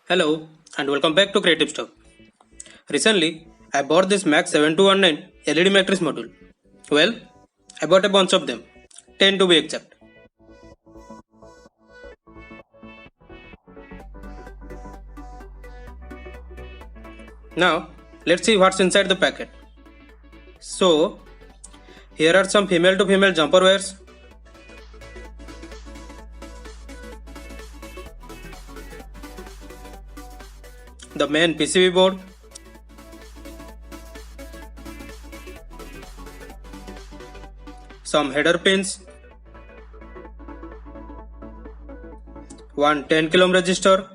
Hello and welcome back to Creative Stuff. Recently, I bought this MAX7219 LED matrix module. Well, I bought a bunch of them, 10 to be exact. Now, let's see what's inside the packet. So, here are some female to female jumper wires. The main PCB board. Some header pins. One 10 kilo ohm resistor.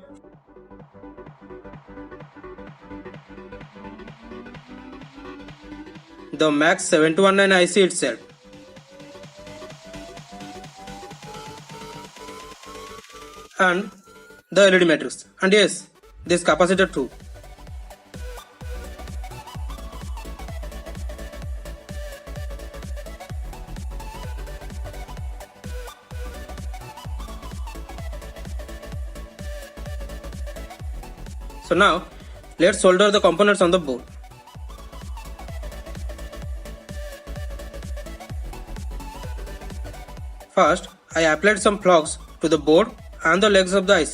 The MAX7219 IC itself. And the LED matrix. And yes, this capacitor too. So now, let's solder the components on the board. First, I applied some flux to the board and the legs of the IC.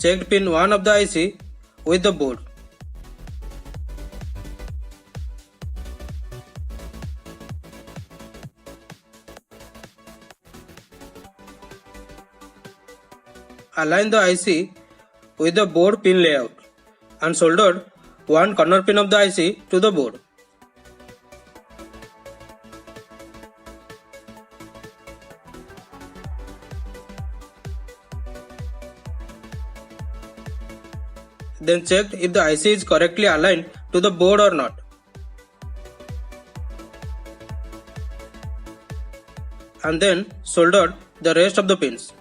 Checked pin 1 of the IC with the board. Align the IC with the board pin layout and soldered one corner pin of the IC to the board. Then checked if the IC is correctly aligned to the board or not. And then soldered the rest of the pins.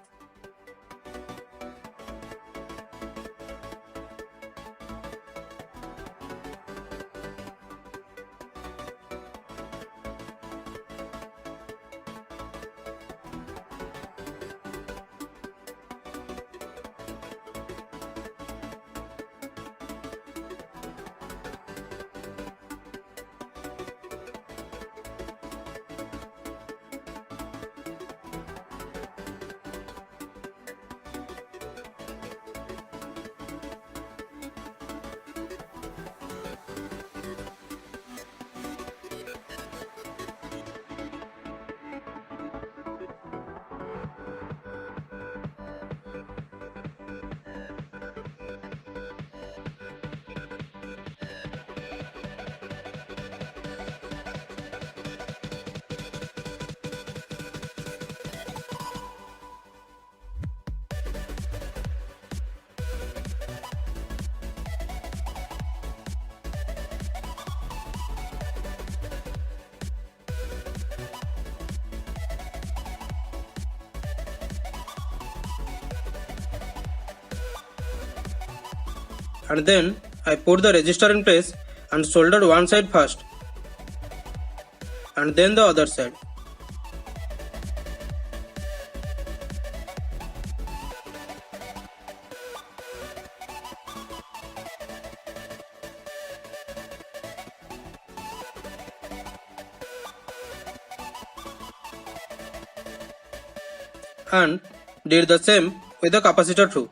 And then I put the resistor in place and soldered one side first and then the other side. And did the same with the capacitor too.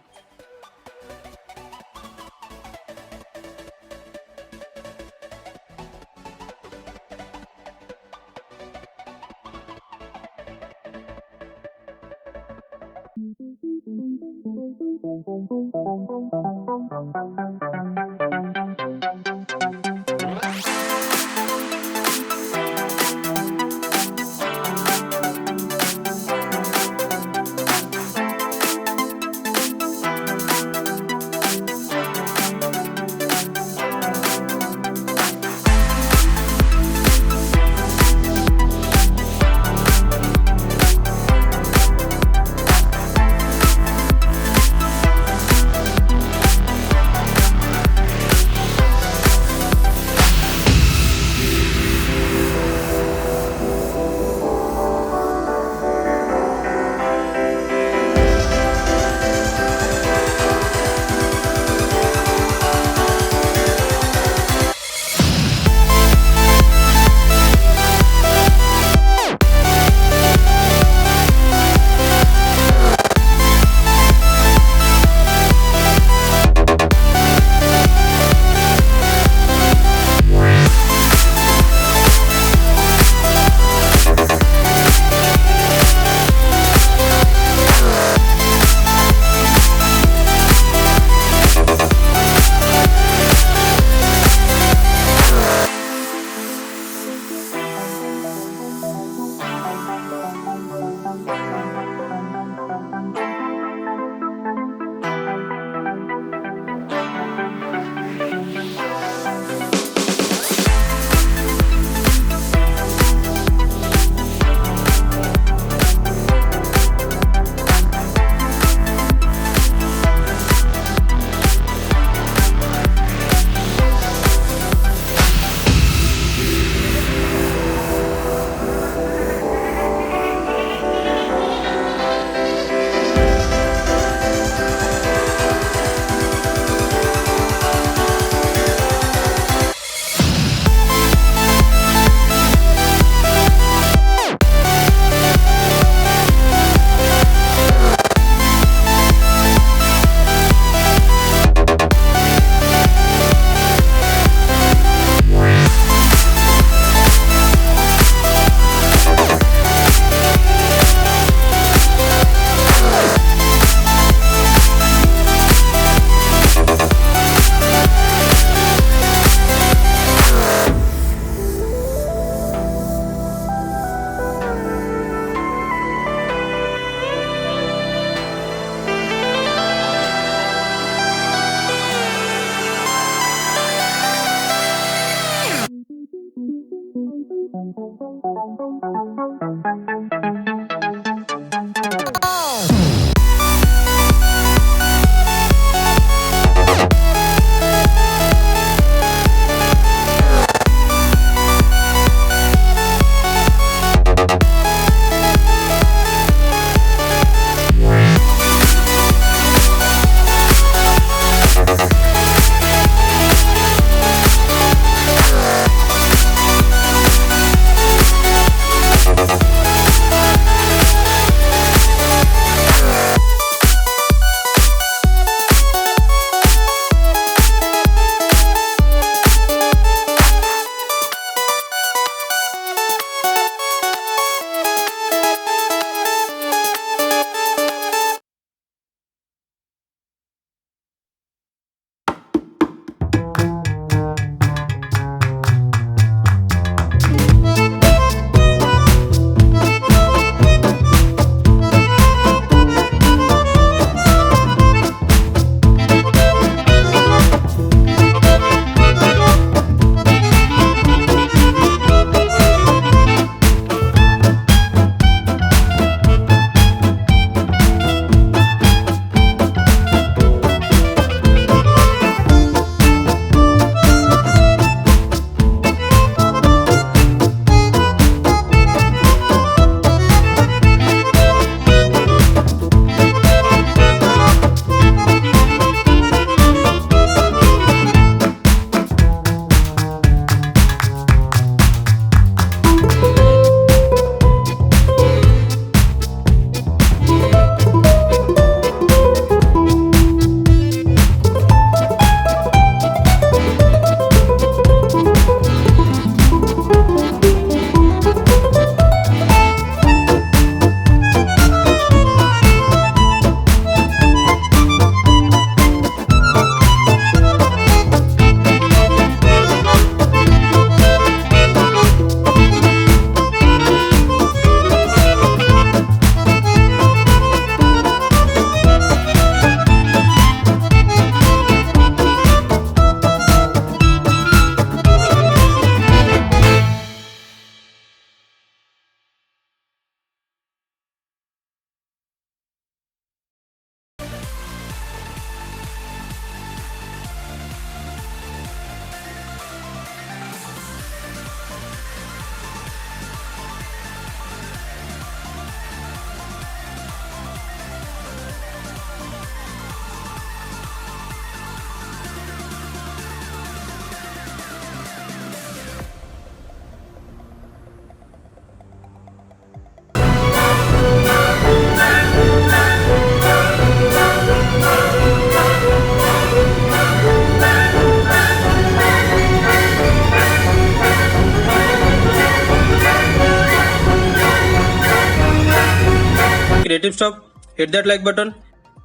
creative stuff, hit that like button.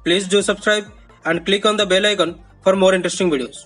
Please do subscribe and click on the bell icon for more interesting videos.